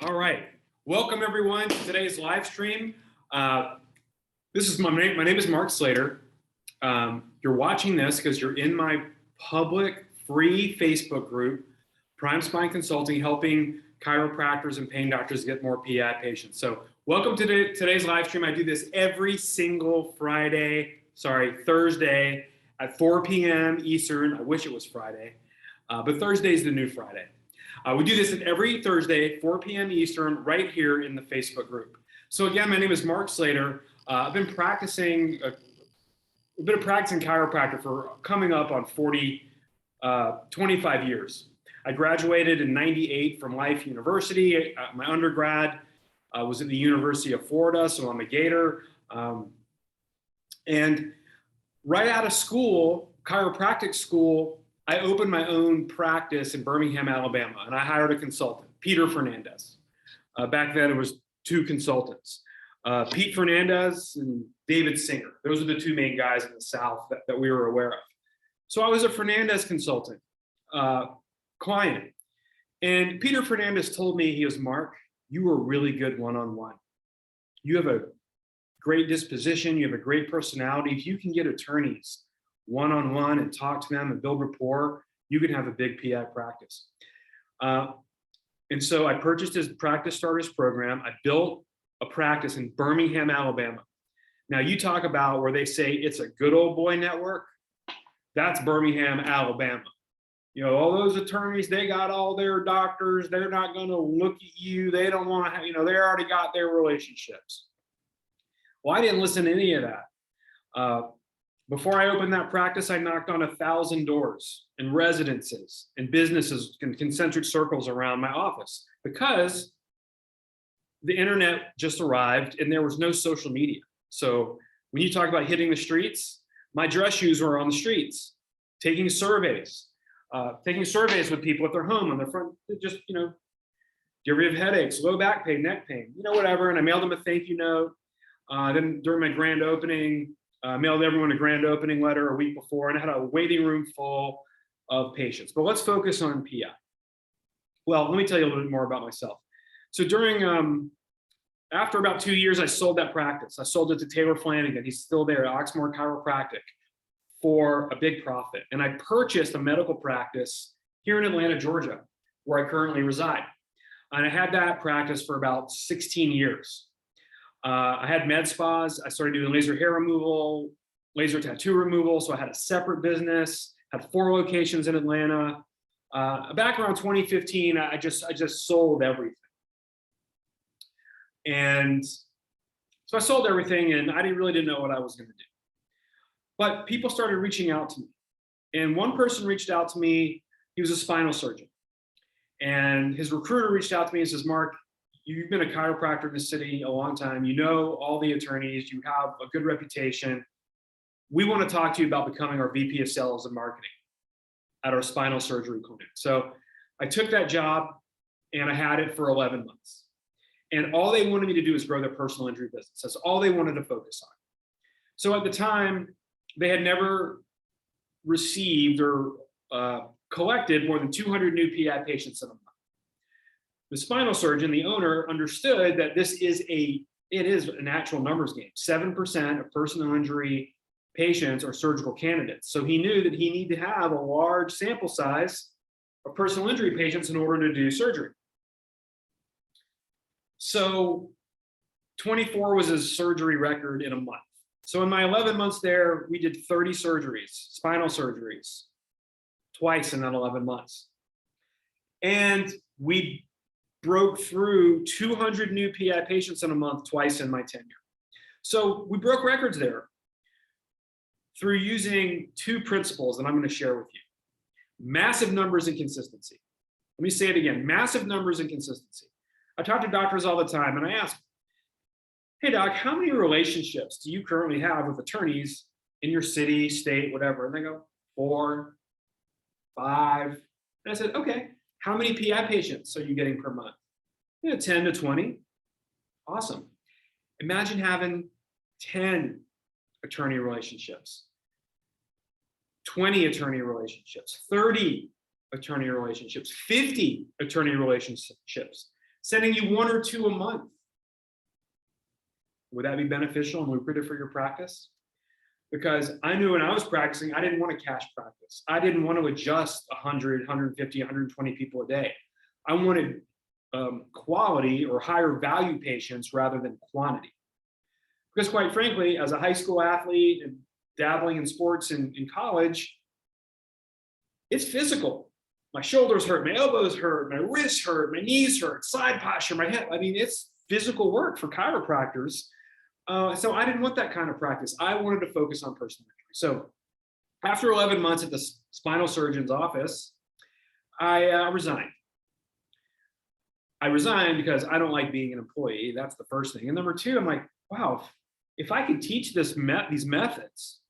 All right. Welcome everyone to today's live stream. This is my name is Mark Slater. You're watching this because you're in my public free Facebook group, Prime Spine Consulting, helping chiropractors and pain doctors get more PI patients. So welcome to today's live stream. I do this every single Thursday at 4 p.m. Eastern. I wish it was Friday, but Thursday is the new Friday. We do this every Thursday, 4 p.m. Eastern, right here in the Facebook group. So again, my name is Mark Slater. I've been practicing chiropractor for coming up on 25 years. I graduated in '98 from Life University. My undergrad was at the University of Florida, so I'm a Gator. And right out of school, chiropractic school, I opened my own practice in Birmingham, Alabama, and I hired a consultant, Peter Fernandez. Back then, it was two consultants, Pete Fernandez and David Singer. Those are the two main guys in the South that we were aware of. So I was a Fernandez consultant client. And Peter Fernandez told me, he goes, Mark, you were really good one-on-one. You have a great disposition. You have a great personality. If you can get attorneys one-on-one and talk to them and build rapport, you can have a big PI practice. And so I purchased his Practice Starters program. I built a practice in Birmingham, Alabama. Now you talk about where they say it's a good old boy network. That's Birmingham, Alabama. You know, all those attorneys, they got all their doctors. They're not going to look at you. They don't want to, they already got their relationships. Well, I didn't listen to any of that. Before I opened that practice, I knocked on 1,000 doors in residences and businesses and concentric circles around my office because the internet just arrived and there was no social media. So when you talk about hitting the streets, my dress shoes were on the streets, taking surveys with people at their home on their front, just, do you ever have headaches, low back pain, neck pain, whatever. And I mailed them a thank you note. Then during my grand opening, mailed everyone a grand opening letter a week before, and I had a waiting room full of patients. But let's focus on PI. Well, let me tell you a little bit more about myself. So after about 2 years, I sold that practice. I sold it to Taylor Flanagan. He's still there at Oxmoor Chiropractic for a big profit. And I purchased a medical practice here in Atlanta, Georgia, where I currently reside. And I had that practice for about 16 years. I had med spas. I started doing laser hair removal, laser tattoo removal. So I had a separate business, had 4 locations in Atlanta. Back around 2015, I just sold everything. And so I sold everything and I really didn't know what I was going to do. But people started reaching out to me. And one person reached out to me. He was a spinal surgeon. And his recruiter reached out to me and says, Mark, you've been a chiropractor in the city a long time. You know all the attorneys. You have a good reputation. We want to talk to you about becoming our VP of Sales and Marketing at our spinal surgery clinic. So I took that job and I had it for 11 months. And all they wanted me to do is grow their personal injury business. That's all they wanted to focus on. So at the time, they had never received or collected more than 200 new PI patients in a month. The spinal surgeon, the owner, understood that it is a natural numbers game. 7% of personal injury patients are surgical candidates. So he knew that he needed to have a large sample size of personal injury patients in order to do surgery. So 24 was his surgery record in a month. So in my 11 months there, we did 30 surgeries, spinal surgeries, twice in that 11 months. And we broke through 200 new PI patients in a month twice in my tenure. So we broke records there through using 2 principles that I'm going to share with you. Massive numbers and consistency. Let me say it again, massive numbers and consistency. I talk to doctors all the time and I ask, hey doc, how many relationships do you currently have with attorneys in your city, state, whatever? And they go, 4, 5. And I said, okay, how many PI patients are you getting per month? 10 to 20. Awesome. Imagine having 10 attorney relationships, 20 attorney relationships, 30 attorney relationships, 50 attorney relationships, sending you 1 or 2 a month. Would that be beneficial and lucrative for your practice? Because I knew when I was practicing, I didn't want a cash practice. I didn't want to adjust 100, 150, 120 people a day. I wanted quality or higher value patients rather than quantity. Because quite frankly, as a high school athlete and dabbling in sports in college, it's physical. My shoulders hurt, my elbows hurt, my wrists hurt, my knees hurt, side posture, my head. I mean, it's physical work for chiropractors. So I didn't want that kind of practice. I wanted to focus on personal injury. So after 11 months at the spinal surgeon's office, I resigned. I resigned because I don't like being an employee. That's the first thing. And number two, I'm like, wow, if I could teach these methods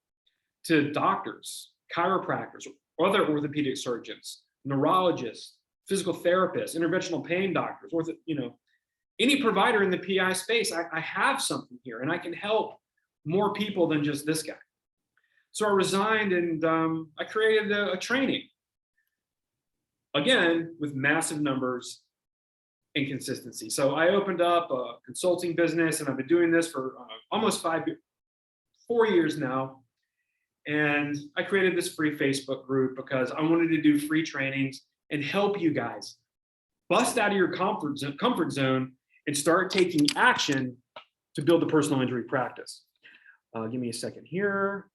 to doctors, chiropractors, other orthopedic surgeons, neurologists, physical therapists, interventional pain doctors, any provider in the PI space, I have something here and I can help more people than just this guy. So I resigned and I created a training, again, with massive numbers and consistency. So I opened up a consulting business and I've been doing this for almost 4 years now. And I created this free Facebook group because I wanted to do free trainings and help you guys bust out of your comfort zone and start taking action to build a personal injury practice. Give me a second here.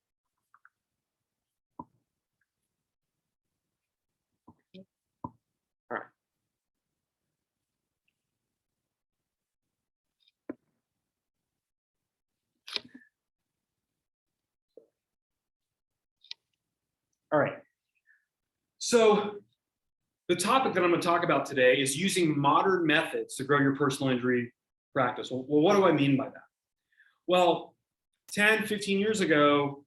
All right. All right. So the topic that I'm going to talk about today is using modern methods to grow your personal injury practice. Well, what do I mean by that? Well, 10, 15 years ago,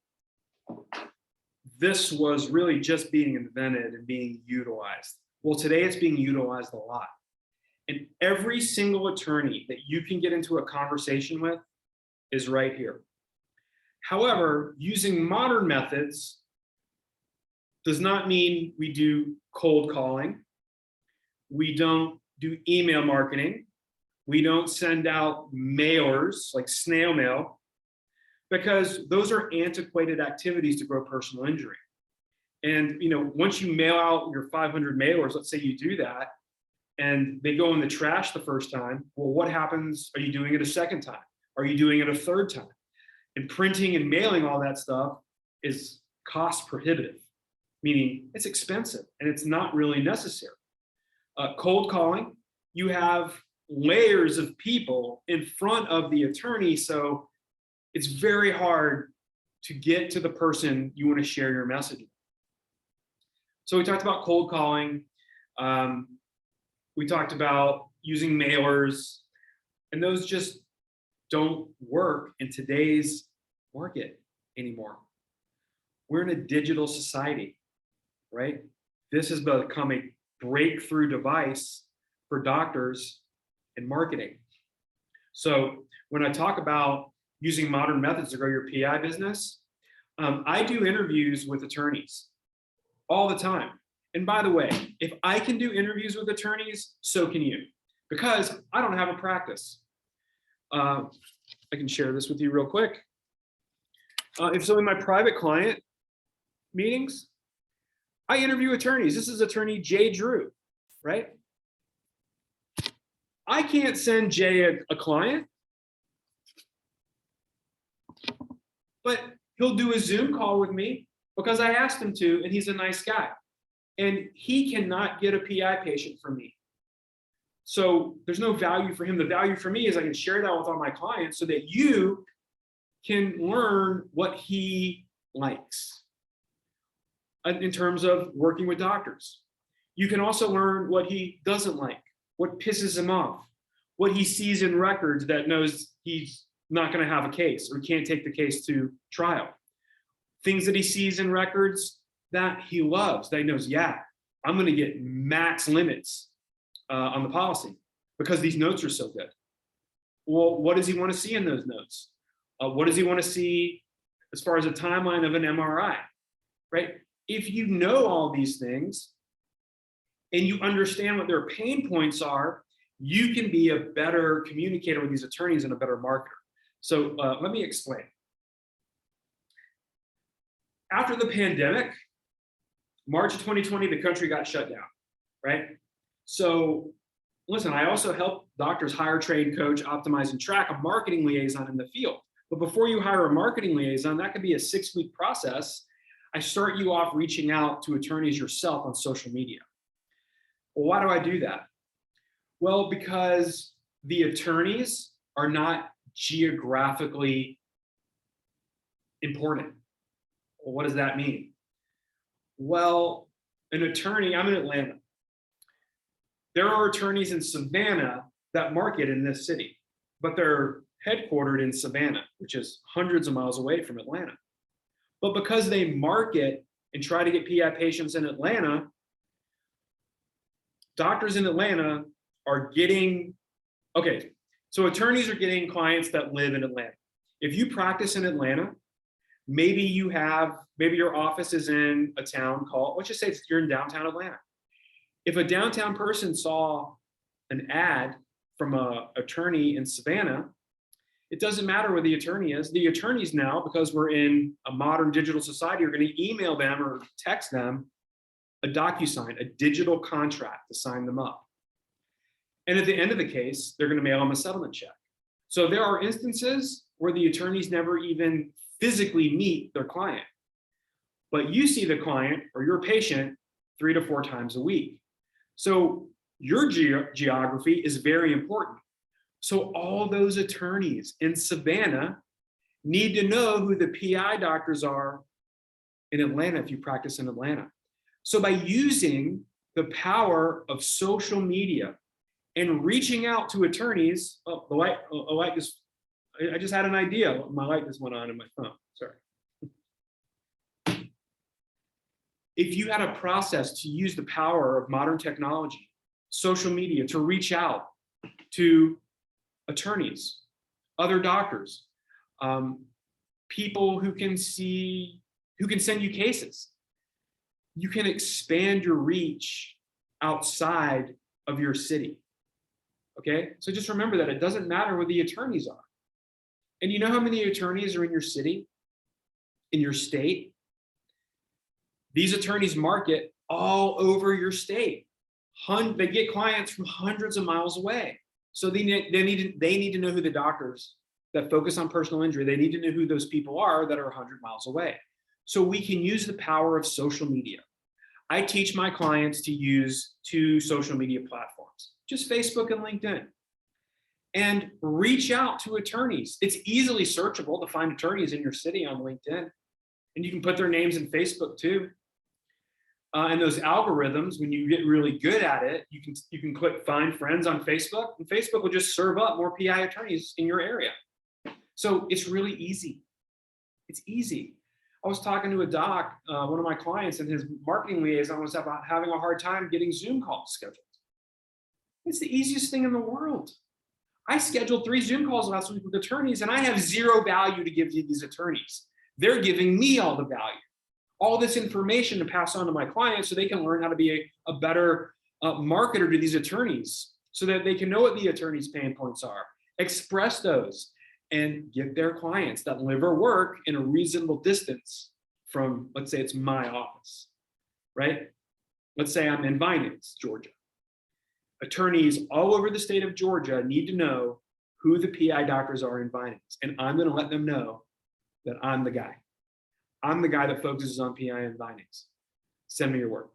this was really just being invented and being utilized. Well, today it's being utilized a lot. And every single attorney that you can get into a conversation with is right here. However, using modern methods does not mean we do cold calling. We don't do email marketing. We don't send out mailers like snail mail, because those are antiquated activities to grow personal injury. And once you mail out your 500 mailers, let's say you do that, and they go in the trash the first time, well, what happens? Are you doing it a second time? Are you doing it a third time? And printing and mailing all that stuff is cost prohibitive, meaning it's expensive and it's not really necessary. Cold calling, you have layers of people in front of the attorney, so it's very hard to get to the person you want to share your message with. So we talked about cold calling. We talked about using mailers, and those just don't work in today's market anymore. We're in a digital society, right? This has become a breakthrough device for doctors in marketing. So when I talk about using modern methods to grow your PI business, I do interviews with attorneys all the time. And by the way, if I can do interviews with attorneys, so can you, because I don't have a practice. I can share this with you real quick. If so, in my private client meetings, I interview attorneys. This is attorney Jay Drew, right? I can't send Jay a client, but he'll do a Zoom call with me because I asked him to, and he's a nice guy. And he cannot get a PI patient from me. So there's no value for him. The value for me is I can share that with all my clients so that you can learn what he likes in terms of working with doctors. You can also learn what he doesn't like, what pisses him off, what he sees in records that knows he's not going to have a case or can't take the case to trial. Things that he sees in records that he loves, that he knows, yeah, I'm going to get max limits on the policy because these notes are so good. Well, what does he want to see in those notes? What does he want to see as far as a timeline of an MRI, right? If you know all these things and you understand what their pain points are, you can be a better communicator with these attorneys and a better marketer. So let me explain. After the pandemic, March of 2020, the country got shut down, right? So listen, I also help doctors hire, train, coach, optimize, and track a marketing liaison in the field. But before you hire a marketing liaison, that could be a 6-week process. I start you off reaching out to attorneys yourself on social media. Well, why do I do that? Well, because the attorneys are not geographically important. Well, what does that mean? Well, an attorney, I'm in Atlanta. There are attorneys in Savannah that market in this city, but they're headquartered in Savannah, which is hundreds of miles away from Atlanta. But because they market and try to get PI patients in Atlanta, doctors in Atlanta are getting, okay, so attorneys are getting clients that live in Atlanta. If you practice in Atlanta, maybe your office is in a town called, let's just say you're in downtown Atlanta. If a downtown person saw an ad from an attorney in Savannah, it doesn't matter where the attorney is. The attorneys now, because we're in a modern digital society, are going to email them or text them a DocuSign, a digital contract to sign them up. And at the end of the case, they're going to mail them a settlement check. So there are instances where the attorneys never even physically meet their client, but you see the client or your patient 3 to 4 times a week. So your geography is very important. So all those attorneys in Savannah need to know who the PI doctors are in Atlanta if you practice in Atlanta. So by using the power of social media and reaching out to attorneys, I just had an idea. My light just went on in my phone, sorry. If you had a process to use the power of modern technology, social media, to reach out to attorneys, other doctors, people who can send you cases, you can expand your reach outside of your city. Okay, so just remember that it doesn't matter where the attorneys are. And you know how many attorneys are in your city, in your state? These attorneys market all over your state. They get clients from hundreds of miles away. So they need to know who the doctors that focus on personal injury, they need to know who those people are that are 100 miles away. So we can use the power of social media. I teach my clients to use 2 social media platforms, just Facebook and LinkedIn, and reach out to attorneys. It's easily searchable to find attorneys in your city on LinkedIn, and you can put their names in Facebook too. And those algorithms, when you get really good at it, you can click find friends on Facebook, and Facebook will just serve up more PI attorneys in your area. So it's really easy. It's easy. I was talking to a doc, one of my clients, and his marketing liaison was having a hard time getting Zoom calls scheduled. It's the easiest thing in the world. I scheduled 3 Zoom calls last week with attorneys, and I have 0 value to give to these attorneys. They're giving me all the value, all this information to pass on to my clients so they can learn how to be a better marketer to these attorneys so that they can know what the attorney's pain points are, express those, and get their clients that live or work in a reasonable distance from, let's say it's my office, right? Let's say I'm in Vinings, Georgia. Attorneys all over the state of Georgia need to know who the PI doctors are in Vinings, and I'm going to let them know that I'm the guy. I'm the guy that focuses on PI in Vinings. Send me your work.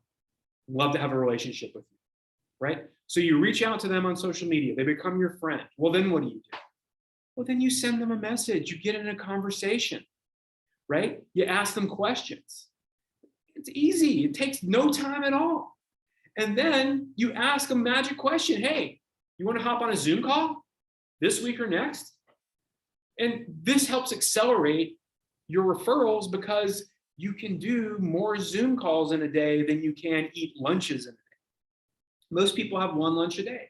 Love to have a relationship with you, right? So you reach out to them on social media. They become your friend. Well, then what do? Well, then you send them a message. You get in a conversation, right? You ask them questions. It's easy. It takes no time at all. And then you ask a magic question. Hey, you want to hop on a Zoom call this week or next? And this helps accelerate your referrals because you can do more Zoom calls in a day than you can eat lunches in a day. Most people have 1 lunch a day,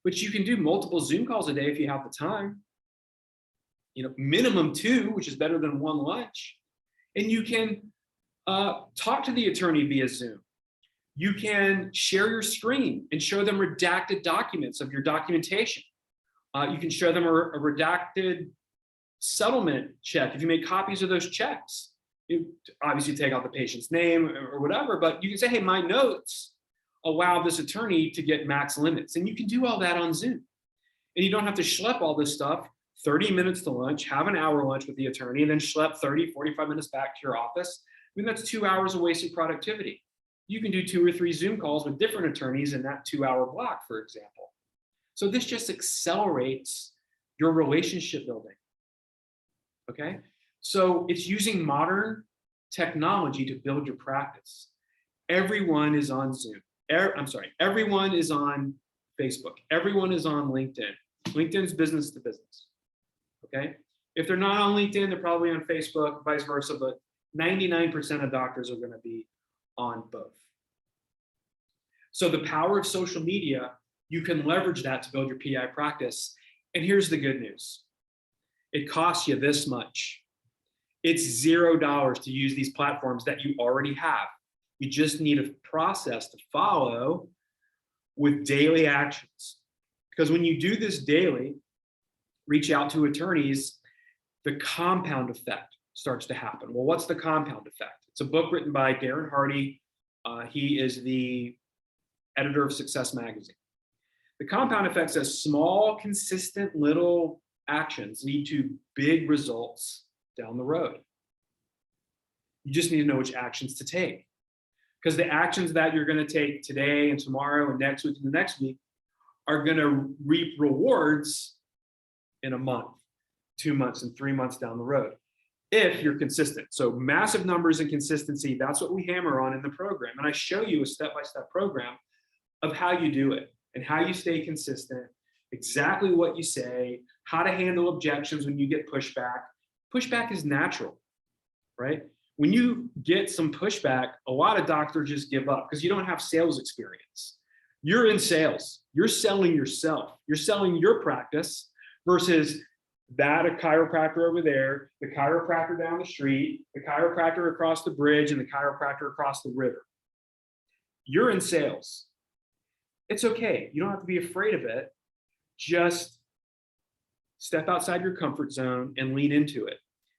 but you can do multiple Zoom calls a day if you have the time. Minimum 2, which is better than 1 lunch. And you can talk to the attorney via Zoom. You can share your screen and show them redacted documents of your documentation. You can show them a redacted settlement check if you make copies of those checks. You obviously take out the patient's name or whatever, but you can say, hey, my notes allow this attorney to get max limits. And you can do all that on Zoom. And you don't have to schlep all this stuff 30 minutes to lunch, have an hour lunch with the attorney, and then schlep 30, 45 minutes back to your office. I mean, that's 2 hours of wasted productivity. You can do 2 or 3 Zoom calls with different attorneys in that 2-hour block, for example. So this just accelerates your relationship building. Okay? So it's using modern technology to build your practice. Everyone is on Zoom. Everyone is on Facebook. Everyone is on LinkedIn. LinkedIn's business to business. Okay? If they're not on LinkedIn, they're probably on Facebook, vice versa, but 99% of doctors are going to be on both. So the power of social media, you can leverage that to build your PI practice. And here's the good news. It costs you this much. It's $0 to use these platforms that you already have. You just need a process to follow with daily actions. Because when you do this daily, reach out to attorneys, the compound effect starts to happen. Well, what's the compound effect? It's a book written by Darren Hardy. He is the editor of Success Magazine. The compound effect says small, consistent little actions lead to big results down the road. You just need to know which actions to take. Because the actions that you're going to take today and tomorrow and next week and the next week are going to reap rewards in a month, 2 months, and 3 months down the road, if you're consistent. So massive numbers and consistency, that's what we hammer on in the program. And I show you a step-by-step program of how you do it and how you stay consistent, exactly what you say, how to handle objections when you get pushback. Pushback is natural, right? When you get some pushback, a lot of doctors just give up because you don't have sales experience. You're in sales. You're selling yourself. You're selling your practice versus that a chiropractor over there, the chiropractor down the street, the chiropractor across the bridge, and the chiropractor across the river. You're in sales. It's okay. You don't have to be afraid of it. Just step outside your comfort zone and lean into it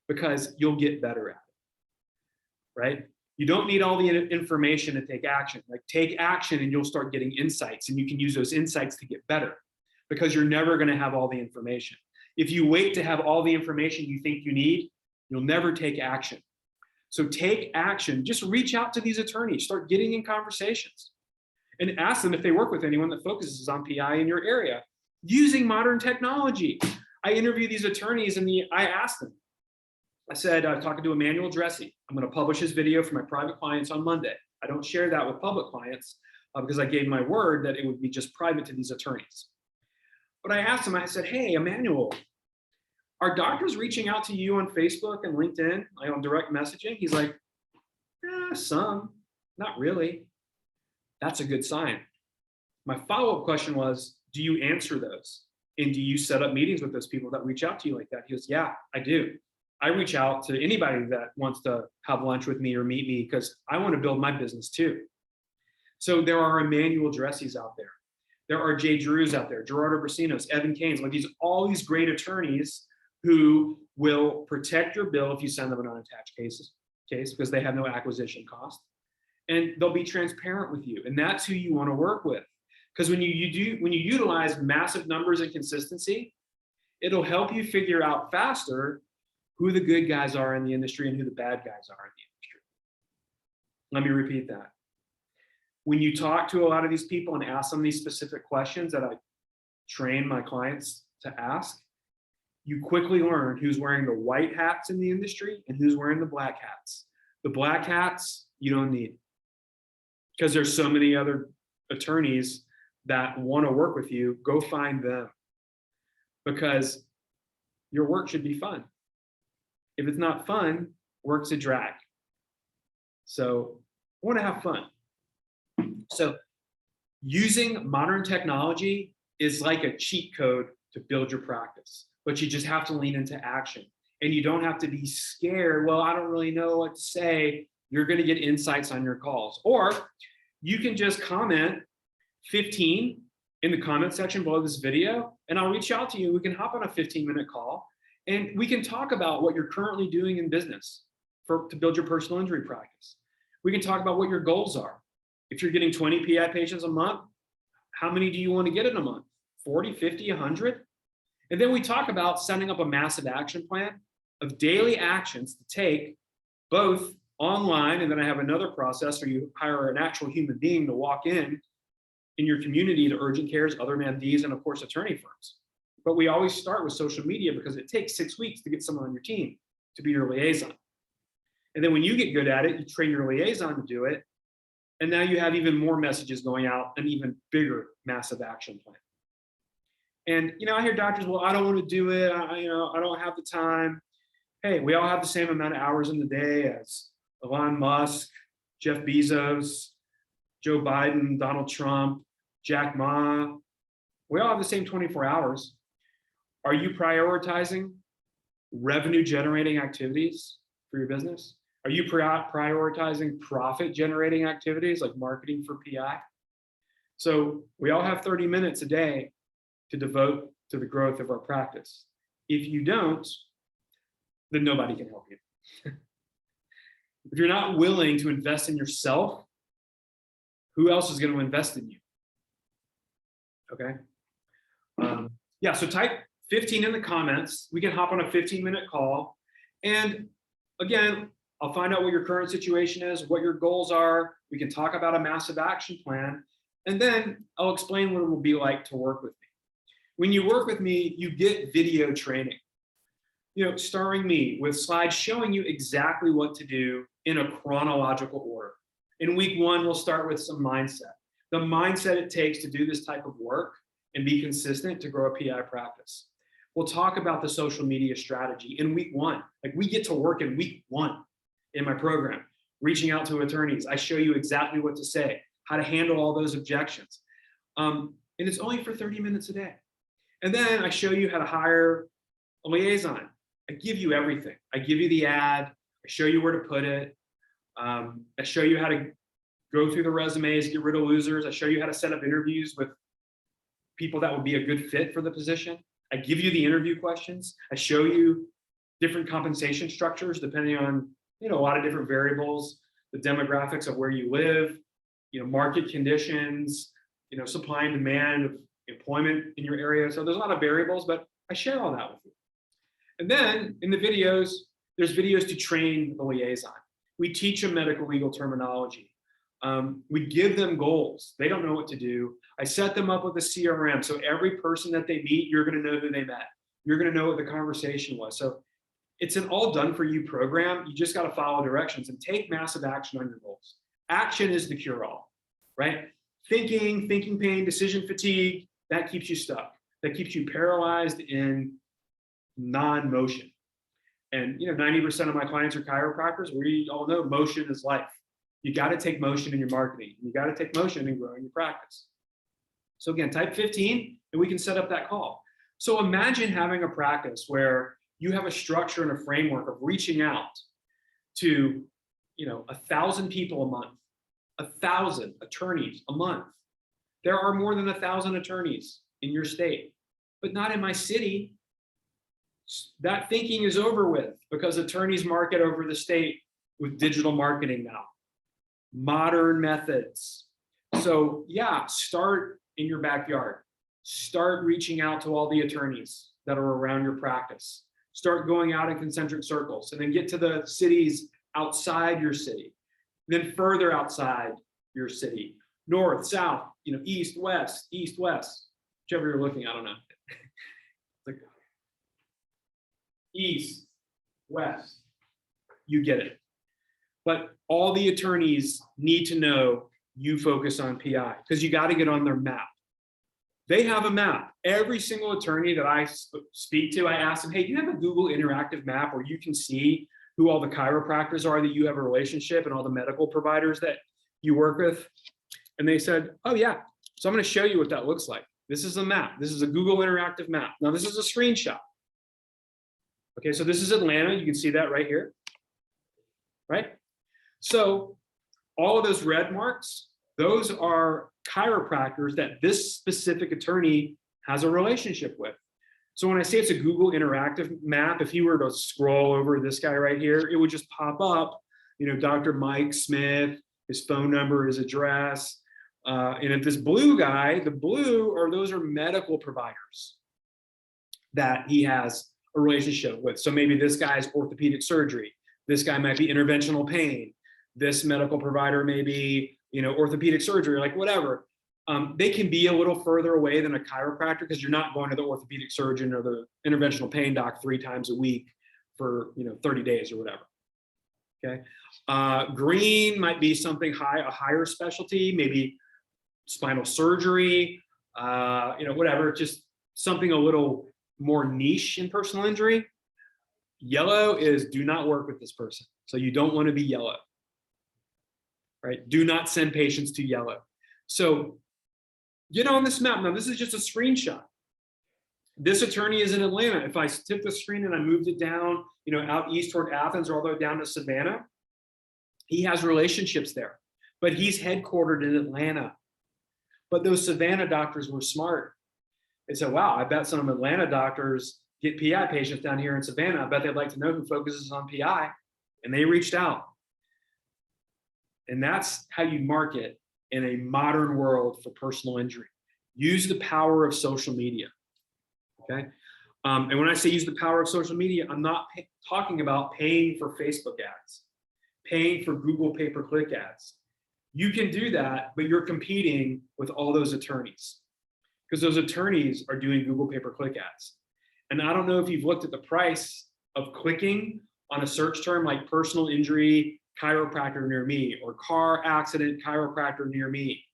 because you'll get better at it, right? You don't need all the information to take action. Like, take action and you'll start getting insights, and you can use those insights to get better because you're never going to have all the information. If you wait to have all the information you think you need, you'll never take action. So take action. Just reach out to these attorneys. Start getting in conversations and ask them if they work with anyone that focuses on PI in your area using modern technology. I interview these attorneys and I asked them. I said, I'm talking to Emmanuel Dressy. I'm going to publish his video for my private clients on Monday. I don't share that with public clients because I gave my word that it would be just private to these attorneys. But I asked him, I said, hey, Emmanuel, are doctors reaching out to you on Facebook and LinkedIn, like on direct messaging? He's like, some, not really. That's a good sign. My follow-up question was, do you answer those? And do you set up meetings with those people that reach out to you like that? He goes, yeah, I do. I reach out to anybody that wants to have lunch with me or meet me because I want to build my business too. So there are Emmanuel Dressys out there. There are Jay Drews out there, Gerardo Bracinos, Evan Keynes, like all these great attorneys who will protect your bill if you send them an unattached case because they have no acquisition cost. And they'll be transparent with you. And that's who you want to work with. Because when you utilize massive numbers and consistency, it'll help you figure out faster who the good guys are in the industry and who the bad guys are in the industry. Let me repeat that. When you talk to a lot of these people and ask them these specific questions that I train my clients to ask, you quickly learn who's wearing the white hats in the industry and who's wearing the black hats. The black hats you don't need because there's so many other attorneys that want to work with you. Go find them because your work should be fun. If it's not fun, work's a drag. So I want to have fun. So using modern technology is like a cheat code to build your practice, but you just have to lean into action. And you don't have to be scared. Well, I don't really know what to say. You're going to get insights on your calls. Or you can just comment 15 in the comment section below this video, and I'll reach out to you. We can hop on a 15-minute call, and we can talk about what you're currently doing in business to build your personal injury practice. We can talk about what your goals are. If you're getting 20 PI patients a month, how many do you want to get in a month? 40, 50, 100? And then we talk about setting up a massive action plan of daily actions to take, both online, and then I have another process where you hire an actual human being to walk in your community to urgent cares, other MDs, and of course, attorney firms. But we always start with social media because it takes 6 weeks to get someone on your team to be your liaison. And then when you get good at it, you train your liaison to do it. And now you have even more messages going out, an even bigger, massive action plan. And, I hear doctors, well, I don't want to do it. I don't have the time. Hey, we all have the same amount of hours in the day as Elon Musk, Jeff Bezos, Joe Biden, Donald Trump, Jack Ma. We all have the same 24 hours. Are you prioritizing revenue generating activities for your business? Are you prioritizing profit generating activities like marketing for PI? So we all have 30 minutes a day to devote to the growth of our practice. If you don't, then nobody can help you. If you're not willing to invest in yourself, who else is going to invest in you? Okay. Yeah, so type 15 in the comments. We can hop on a 15-minute call. And again, I'll find out what your current situation is, what your goals are. We can talk about a massive action plan. And then I'll explain what it will be like to work with me. When you work with me, you get video training, starring me with slides showing you exactly what to do in a chronological order. In week 1, we'll start with some mindset. The mindset it takes to do this type of work and be consistent to grow a PI practice. We'll talk about the social media strategy in week 1. Like, we get to work in week 1 in my program, reaching out to attorneys. I show you exactly what to say, how to handle all those objections. And it's only for 30 minutes a day. And then I show you how to hire a liaison. I give you everything. I give you the ad. I show you where to put it. I show you how to go through the resumes, get rid of losers. I show you how to set up interviews with people that would be a good fit for the position. I give you the interview questions. I show you different compensation structures depending on, a lot of different variables, the demographics of where you live, market conditions, supply and demand of employment in your area. So there's a lot of variables, but I share all that with you. And then in the videos, there's videos to train the liaison. We teach them medical legal terminology. We give them goals. They don't know what to do. I set them up with a CRM. So every person that they meet, you're going to know who they met. You're going to know what the conversation was. So it's an all done for you program. You just got to follow directions and take massive action on your goals. Action is the cure all, right? Thinking pain, decision fatigue, that keeps you stuck. That keeps you paralyzed in non-motion. And 90% of my clients are chiropractors. We all know motion is life. You got to take motion in your marketing. You got to take motion in growing your practice. So again, type 15 and we can set up that call. So imagine having a practice where you have a structure and a framework of reaching out to 1,000 people a month, 1,000 attorneys a month. There are more than 1,000 attorneys in your state, but not in my city. That thinking is over with because attorneys market over the state with digital marketing now, modern methods. So yeah, start in your backyard. Start reaching out to all the attorneys that are around your practice. Start going out in concentric circles and then get to the cities outside your city, then further outside your city, north, south, east, west, whichever you're looking, I don't know. Like east, west, you get it. But all the attorneys need to know you focus on PI because you got to get on their map. They have a map. Every single attorney that I speak to, I ask them, hey, do you have a Google interactive map where you can see who all the chiropractors are that you have a relationship and all the medical providers that you work with? And they said, oh yeah. So I'm going to show you what that looks like. This is a map. This is a Google interactive map. Now this is a screenshot. Okay, so this is Atlanta. You can see that right here, right? So all of those red marks, Those are chiropractors that this specific attorney has a relationship with. So when I say it's a Google interactive map, if he were to scroll over this guy right here, it would just pop up, Dr. Mike Smith, his phone number, his address. And if this blue guy, those are medical providers that he has a relationship with. So maybe this guy's orthopedic surgery. This guy might be interventional pain. This medical provider may be, orthopedic surgery, like whatever. They can be a little further away than a chiropractor because you're not going to the orthopedic surgeon or the interventional pain doc 3 times a week for 30 days or whatever. Okay. Green might be something a higher specialty, maybe spinal surgery, whatever, just something a little more niche in personal injury. Yellow is do not work with this person. So you don't want to be yellow, right? Do not send patients to yellow. So on this map, now this is just a screenshot. This attorney is in Atlanta. If I took the screen and I moved it down, out east toward Athens or all the way down to Savannah, he has relationships there, but he's headquartered in Atlanta. But those Savannah doctors were smart. They said, wow, I bet some Atlanta doctors get PI patients down here in Savannah. I bet they'd like to know who focuses on PI. And they reached out. And that's how you market in a modern world for personal injury. Use the power of social media, okay? And when I say use the power of social media, I'm not talking about paying for Facebook ads, paying for Google pay-per-click ads. You can do that, but you're competing with all those attorneys because those attorneys are doing Google pay-per-click ads. And I don't know if you've looked at the price of clicking on a search term like personal injury chiropractor near me, or car accident chiropractor near me,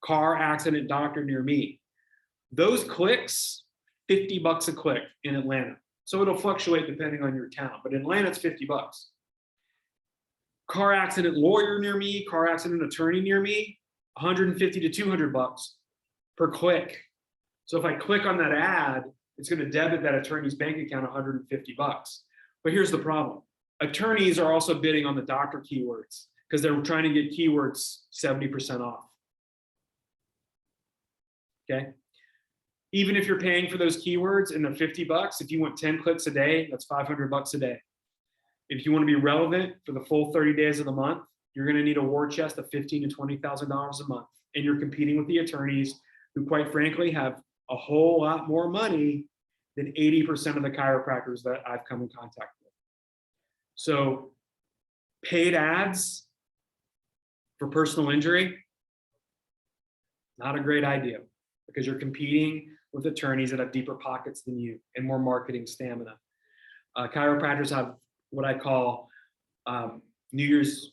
car accident doctor near me. Those clicks, $50 a click in Atlanta. So it'll fluctuate depending on your town, but in Atlanta, it's $50. Car accident lawyer near me, car accident attorney near me, $150 to $200 per click. So if I click on that ad, it's going to debit that attorney's bank account $150. But here's the problem. Attorneys are also bidding on the doctor keywords because they're trying to get keywords 70% off. Okay. Even if you're paying for those keywords and they're $50, if you want 10 clicks a day, that's $500 a day. If you want to be relevant for the full 30 days of the month, you're going to need a war chest of $15,000 to $20,000 a month. And you're competing with the attorneys who, quite frankly, have a whole lot more money than 80% of the chiropractors that I've come in contact with. So paid ads for personal injury, not a great idea because you're competing with attorneys that have deeper pockets than you and more marketing stamina. Chiropractors have what I call New Year's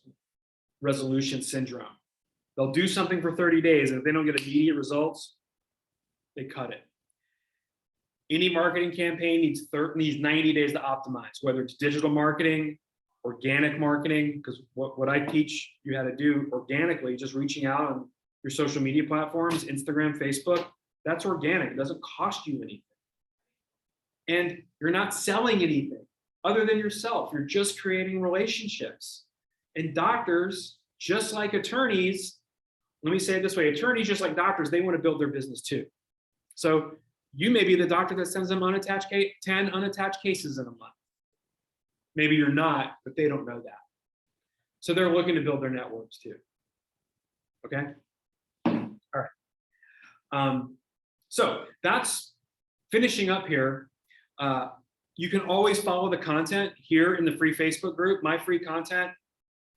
resolution syndrome. They'll do something for 30 days, and if they don't get immediate results, they cut it. Any marketing campaign needs 90 days to optimize, whether it's digital marketing, organic marketing, because what I teach you how to do organically, just reaching out on your social media platforms, Instagram, Facebook, that's organic. It doesn't cost you anything. And you're not selling anything other than yourself. You're just creating relationships. And doctors, just like attorneys, let me say it this way, attorneys, just like doctors, they want to build their business too. So you may be the doctor that sends them 10 unattached cases in a month. Maybe you're not, but they don't know that. So they're looking to build their networks too. Okay? All right. So that's finishing up here. You can always follow the content here in the free Facebook group. My free content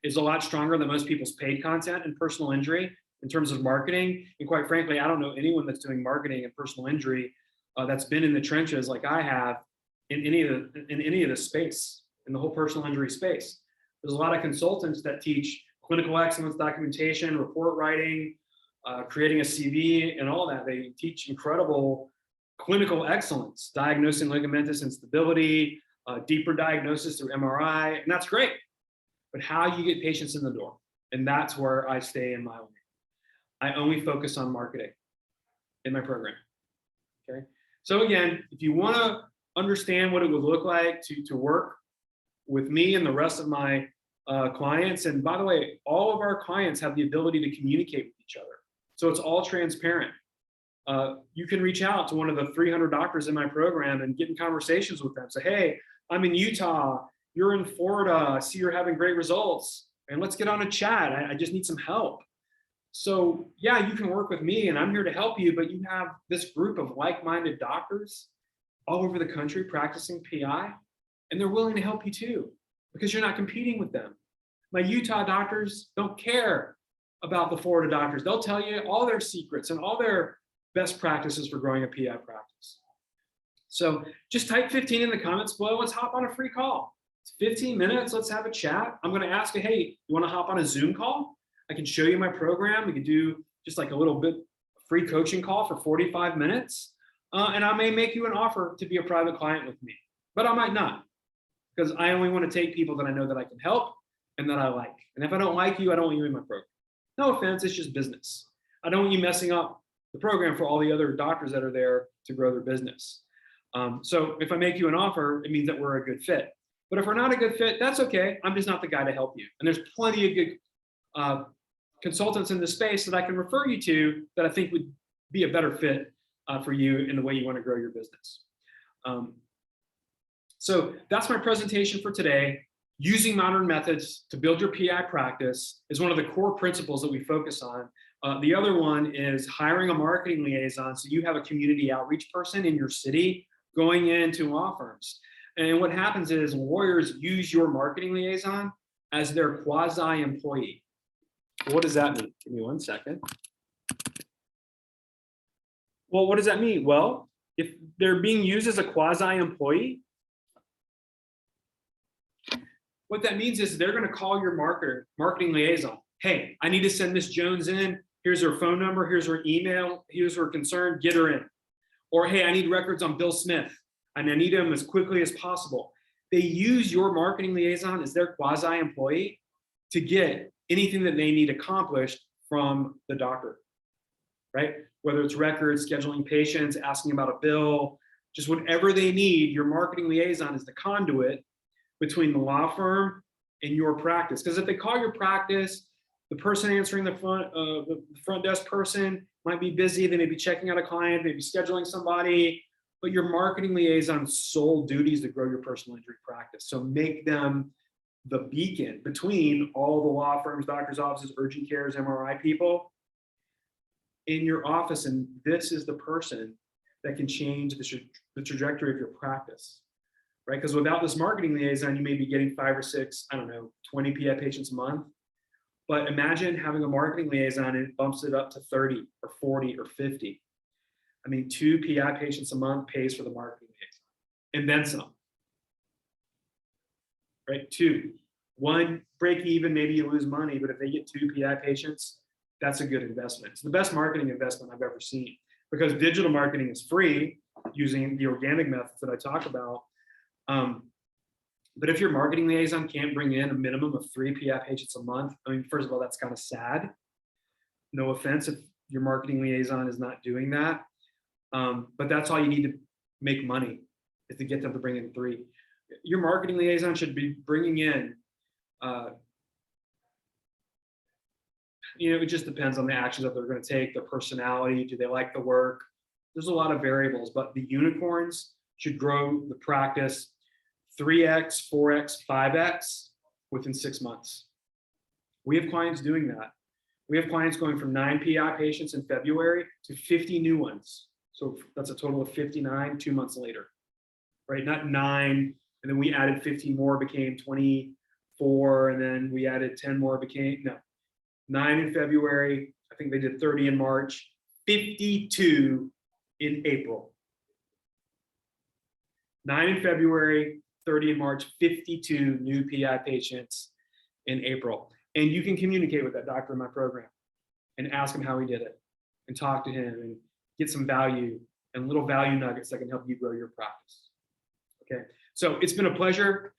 is a lot stronger than most people's paid content in personal injury in terms of marketing. And quite frankly, I don't know anyone that's doing marketing in personal injury that's been in the trenches like I have in any of the space, in the whole personal injury space. There's a lot of consultants that teach clinical excellence, documentation, report writing, creating a CV and all that. They teach incredible clinical excellence, diagnosing ligamentous instability, deeper diagnosis through MRI, and that's great. But how you get patients in the door, and that's where I stay in my lane. I only focus on marketing in my program, okay? So again, if you wanna understand what it would look like to work with me and the rest of my clients. And by the way, all of our clients have the ability to communicate with each other. So it's all transparent. You can reach out to one of the 300 doctors in my program and get in conversations with them. Say, hey, I'm in Utah, you're in Florida, I see you're having great results, and let's get on a chat. I just need some help. So yeah, you can work with me and I'm here to help you, but you have this group of like-minded doctors all over the country practicing PI, and they're willing to help you too, because you're not competing with them. My Utah doctors don't care about the Florida doctors. They'll tell you all their secrets and all their best practices for growing a PI practice. So just type 15 in the comments below. Let's hop on a free call. It's 15 minutes. Let's have a chat. I'm going to ask you, hey, you want to hop on a Zoom call? I can show you my program. We could do just like a little bit free coaching call for 45 minutes. And I may make you an offer to be a private client with me, but I might not, because I only want to take people that I know that I can help and that I like. And if I don't like you, I don't want you in my program. No offense, it's just business. I don't want you messing up the program for all the other doctors that are there to grow their business. So if I make you an offer, it means that we're a good fit. But if we're not a good fit, that's okay. I'm just not the guy to help you. And there's plenty of good consultants in the space that I can refer you to that I think would be a better fit for you in the way you want to grow your business. So that's my presentation for today. Using modern methods to build your PI practice is one of the core principles that we focus on. The other one is hiring a marketing liaison, so you have a community outreach person in your city going into law firms. And what happens is lawyers use your marketing liaison as their quasi-employee. What does that mean? Give me 1 second. Well, what does that mean? Well, if they're being used as a quasi-employee, what that means is they're going to call your marketing liaison. Hey, I need to send Miss Jones in. Here's her phone number. Here's her email. Here's her concern. Get her in. Or, hey, I need records on Bill Smith, and I need them as quickly as possible. They use your marketing liaison as their quasi-employee to get anything that they need accomplished from the doctor, right? Whether it's records, scheduling patients, asking about a bill, just whatever they need, your marketing liaison is the conduit between the law firm and your practice. Because if they call your practice, the person answering the front desk person might be busy. They may be checking out a client, maybe scheduling somebody, but your marketing liaison's sole duty is to grow your personal injury practice. So make them the beacon between all the law firms, doctors' offices, urgent cares, MRI people in your office. And this is the person that can change the trajectory of your practice, right? Because without this marketing liaison, you may be getting 5 or 6, I don't know, 20 PI patients a month. But imagine having a marketing liaison and it bumps it up to 30 or 40 or 50. I mean, 2 PI patients a month pays for the marketing liaison, and then some. Right? 2. 1, break even, maybe you lose money, but if they get 2 PI patients, that's a good investment. It's the best marketing investment I've ever seen, because digital marketing is free using the organic methods that I talk about. But if your marketing liaison can't bring in a minimum of 3 PI patients a month, I mean, first of all, that's kind of sad. No offense if your marketing liaison is not doing that. But that's all you need to make money, is to get them to bring in 3. Your marketing liaison should be bringing in, it just depends on the actions that they're going to take, their personality, do they like the work? There's a lot of variables, but the unicorns should grow the practice 3x, 4x, 5x within 6 months. We have clients doing that. We have clients going from 9 PI patients in February to 50 new ones. So that's a total of 59 2 months later, right? Not 9, and then we added 15 more, became 24, and then we added 10 more, became, no. 9 in February, I think they did 30 in March, 52 in April. 9 in February, 30 in March, 52 new PI patients in April. And you can communicate with that doctor in my program and ask him how he did it and talk to him and get some value and little value nuggets that can help you grow your practice. Okay, so it's been a pleasure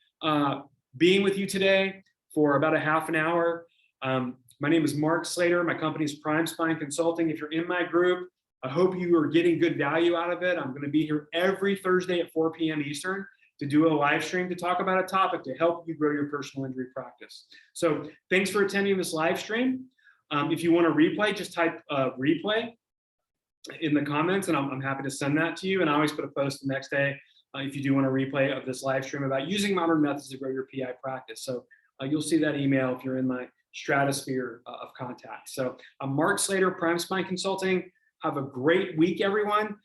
being with you today for about a half an hour. My name is Mark Slater. My company is Prime Spine Consulting. If you're in my group, I hope you are getting good value out of it. I'm going to be here every Thursday at 4 p.m. Eastern to do a live stream to talk about a topic to help you grow your personal injury practice. So thanks for attending this live stream. If you want to replay, just type replay in the comments, and I'm happy to send that to you. And I always put a post the next day if you do want a replay of this live stream about using modern methods to grow your PI practice. So you'll see that email if you're in my stratosphere of contact. So I'm Mark Slater, Prime Spine Consulting. Have a great week, everyone.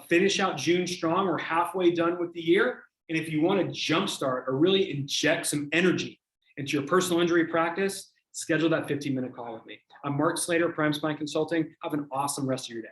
Finish out June strong. We're halfway done with the year. And if you want to jumpstart or really inject some energy into your personal injury practice, schedule that 15-minute call with me. I'm Mark Slater, Prime Spine Consulting. Have an awesome rest of your day.